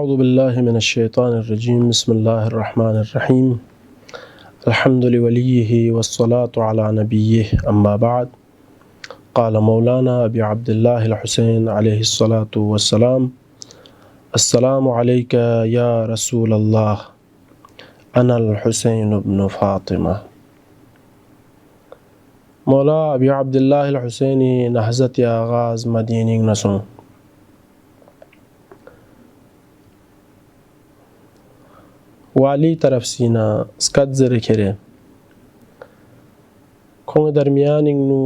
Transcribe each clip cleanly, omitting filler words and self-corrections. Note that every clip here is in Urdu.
أعوذ بالله من الشيطان الرجيم بسم الله الرحمن الرحيم الحمد لوليه والصلاة على نبيه أما بعد قال مولانا أبي عبد الله الحسين عليه الصلاة والسلام السلام عليك يا رسول الله أنا الحسين بن فاطمة. مولا أبي عبد الله الحسيني نهزت آغاز مديني نسون والی طرف سینا سکت زر کره کون درمیان نو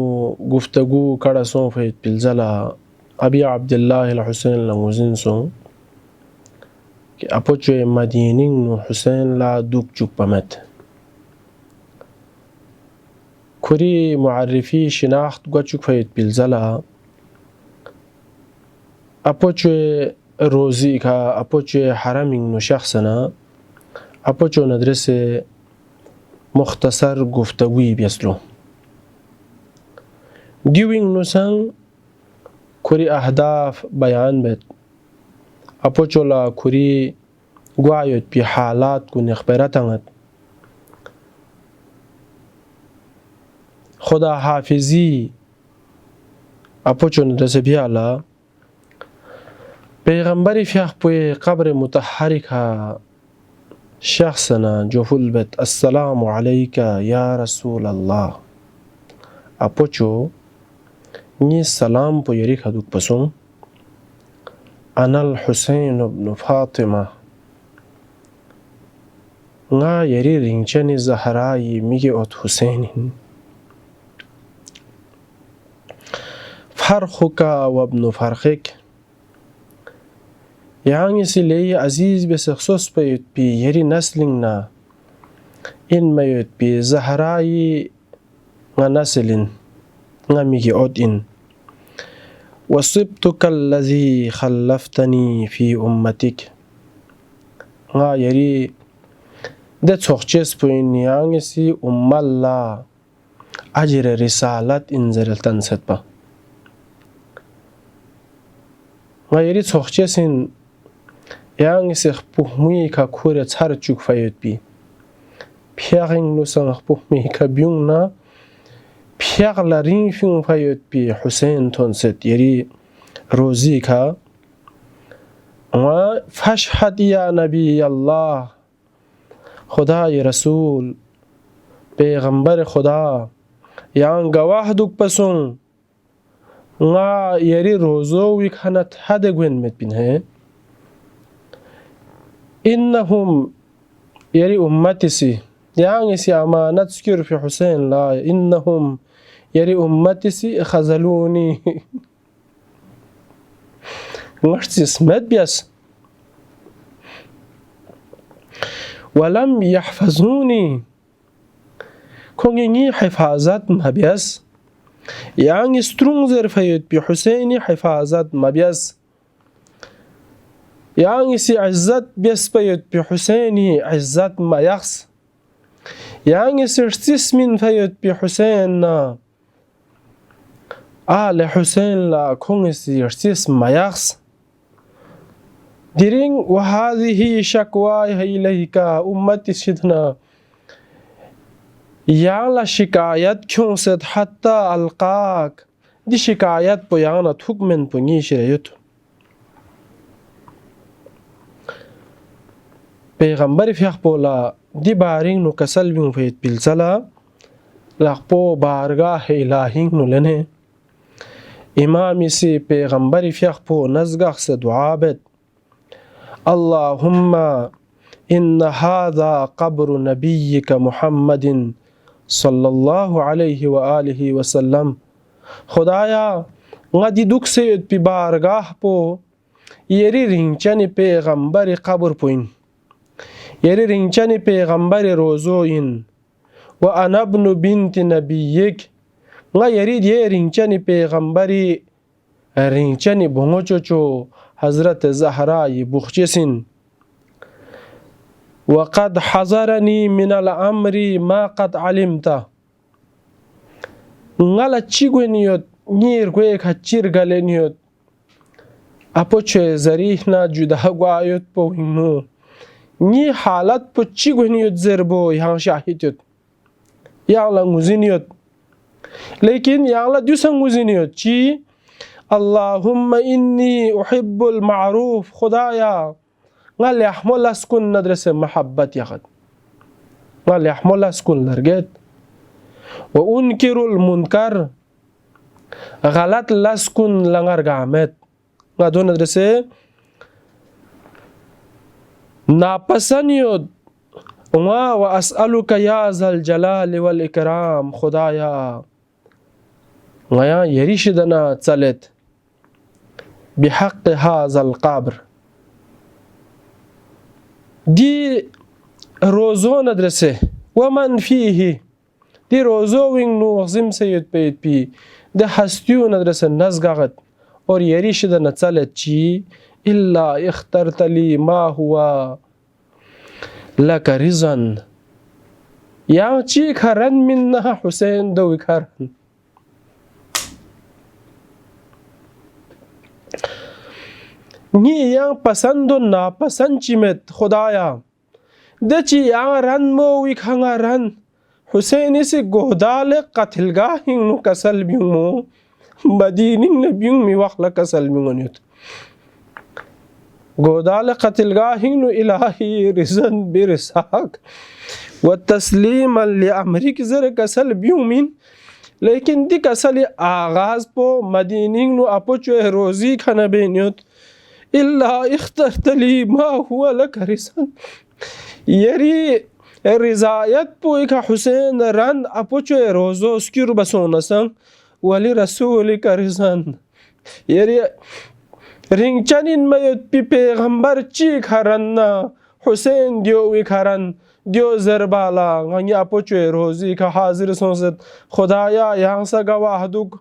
گفتگو کڑا سون فیت پلزلا ابی عبدالله الحسین لموزین سون که اپوچو مدینی نو حسین لا دوک چوک پمت کری معرفی شناخت گو چوک فیت پلزلا اپوچو روزی کا اپوچو حرمین نو شخصنا اپوچو ندرس مختصر گفتگوی بیسلو دیوینگ نوسان کری اهداف بیان بید اپوچو لا کری گوایت بی حالات کو نخبرتانت خدا حافظی اپوچو ندرس بیالا پیغمبری فیخ پوی قبر متحرک شخصنا جوفل بت السلام عليك يا رسول الله اپوچو ني سلام پو يري خدوك پسون انا الحسين بن فاطمة نا يري رنچن زهراي ميگي اوت حسين فرخك وابن فرخك يعني سلي عزيز بسخصوص بيت بي يري نسلنا إن ما يت بي زهراي نسلن نميجي أود إن وصبتك الذي خلفتني في أمتك يري ده تخجس بين يعني سي الله أجر رسالة إنزل تنسد با يري تخجس إن yang sich puhmi ka kure tsar chuk fayot bi piaring no sang puhmi ka byung na piag la ring fyung fayot bi Hussein ton set yeri rozi ka wa fashhad ya nabi Allah خدای رسول پیغمبر خدا yang gawah duk pasun nga yeri rozo wi khanat hade gwen met bin he إنهم يري أمتسي يعني سي أما نذكر في حسين لا إنهم يري أمتسي خذلوني مرتس مد بيس ولم يحفظوني كوني حفاظات ما بيس يعني سترونزر فيت بحسيني حفاظات ما بيس يعني سي عزت بيسبيت بحسيني عزت ما يخص يعني سرسيس من فيت بحسين آل حسين لا كون سرسيس ما يخص ديرين وهذه شكواي إليك أمتي سيدنا يعلى شكايات كونست حتى ألقاك دي شكايات بيانا تكمن بنيش ريوتو پیغمبر فیخ بولا دی بارین نو کسل بیون فیت بلزلا لقبو بارگاه الهین نو لنه امامی سی پیغمبر فیخ بو نزگخ سے دعا بد اللهم ان هذا قبر نبيك محمد صلى الله عليه وآله وسلم خدایا ngadi duk سید پی بارگاه پو یری رینچن پیغمبر قبر پوین يري رنچني پیغمبر روزوين وأنا ابن بنت نبيك nga yari diye رنچني پیغمبري رنچني بونچوچو حضرت زهرا بخچسين وقد حضرني من الأمر ما قد علمت ngala chigweniyot nir kwe khachir galeniot apoche zarihna juda gwayot po hingnu ni halat po chigweniyot zerbo yang shahidot yang la nguziniyot lekin yang la dusang nguziniyot chi Allahumma inni uhibbul ma'ruf khudaya ngal yahmul askun nadrese mahabbat yaqad ngal yahmul askun larget wa unkirul munkar ghalat laskun langar gamet ngadon adrese napasaniyod wa as'aluka ya zal jalali wal ikram khudaya ngaya yerishidana tsalet بحق هذا القبر دي روزون ادرسه ومن فيه دي روزوين نوغزم سيد بيت بي ده هستيون ادرسه نزغغت اور يريشد نتسالت چي إلا اخترت لي ما هو لك رزن يعني چي كرن منها حسين دوي كرن ni yang pasando na pasanchimet khudaya dachi yang ran mo wi khanga ran Hussein isi godale qatilga hingnu kasal bimu madining na biyung mi wakla kasal biyungot godale qatilga hingnu ilahi rizan birisak wa tasliman li amrik zar kasal biyumin lekin di kasali agaz po madining nu apocho rozi khana benyot إلا اخترت لي ما هو لك رزان يري رزايت بويك حسين ران أبوچو روزو سكيرو بسونسان ولي رسولك رزان يري رينچانين ميت بي پیغمبر چيك هرنا حسين ديوي كرن ديو زربالا غني أبوچو روزي که حاضر سونست خدايا يانسا گواهدوك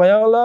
ngayangla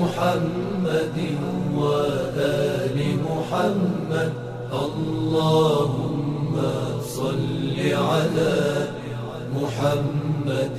محمد وآل محمد اللهم صل على محمد